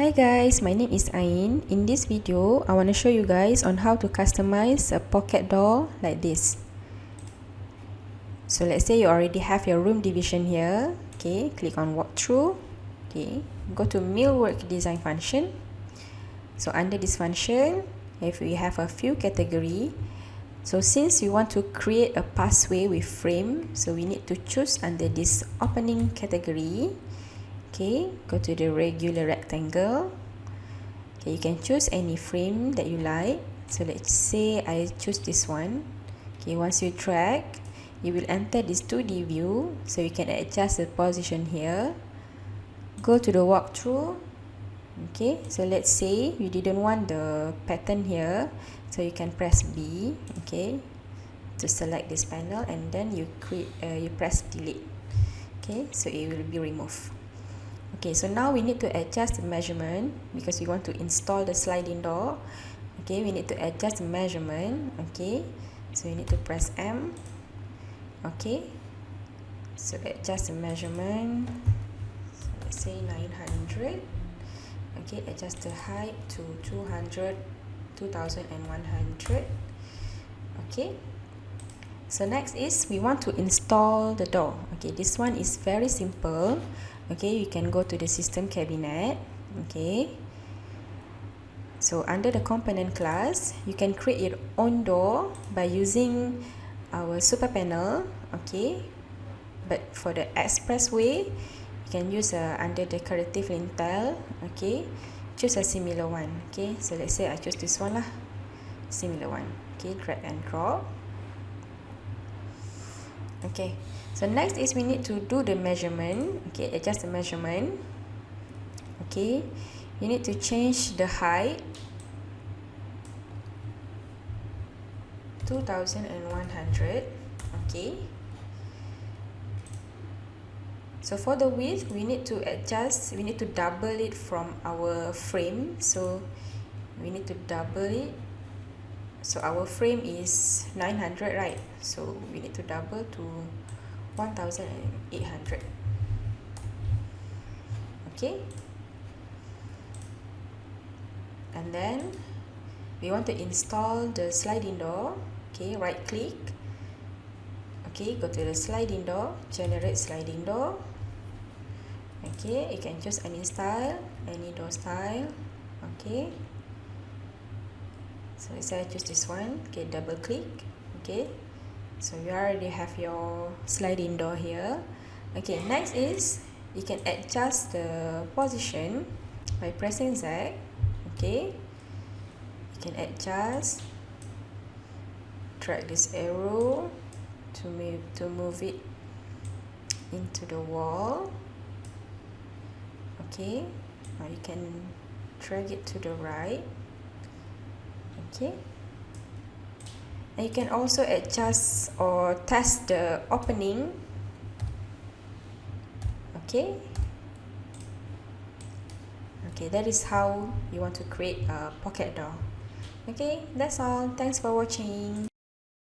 Hi guys, my name is Ain. In this video, I want to show you guys on how to customize a pocket door like this. So let's say you already have your room division here. Okay, click on walkthrough. Okay, go to millwork design function. So under this function, if we have a few category, so since we want to create a passway with frame, so we need to choose under this opening category. Okay, go to the regular rectangle. Okay, you can choose any frame that you like. So let's say I choose this one. Okay, once you drag, you will enter this 2D view, so you can adjust the position here. Go to the walkthrough. Okay, so let's say you didn't want the pattern here, so you can press B, okay, to select this panel, and then you press delete. Okay, so it will be removed. Okay, so now we need to adjust the measurement because we want to install the sliding door. Okay, we need to adjust the measurement. Okay, so you need to press M. Okay, so adjust the measurement. So let's say 900. Okay, adjust the height to 200, 2100. Okay, so next is we want to install the door. Okay, this one is very simple. Okay, you can go to the system cabinet. Okay, so under the component class, you can create your own door by using our super panel. Okay, but for the expressway, you can use under decorative lintel. Okay, choose a similar one. Okay, so let's say I choose this one lah, similar one. Okay, drag and drop. Okay, so next is we need to do the measurement. Okay, adjust the measurement. Okay, you need to change the height 2100. Okay, so for the width we need to adjust, we need to double it from our frame, so we need to double it. So our frame is 900, right? So we need to double to 1800. Okay, and then we want to install the sliding door. Okay, right click. Okay, go to the sliding door, generate sliding door. Okay, you can choose any style, any door style. Okay, so let's say I choose this one. Okay, double click. Okay, so you already have your sliding door here. Okay, next is you can adjust the position by pressing Z. Okay, you can adjust, drag this arrow to move it into the wall. Okay, now you can drag it to the right. Okay, and you can also adjust or test the opening. Okay, okay, that is how you want to create a pocket door. Okay, that's all. Thanks for watching.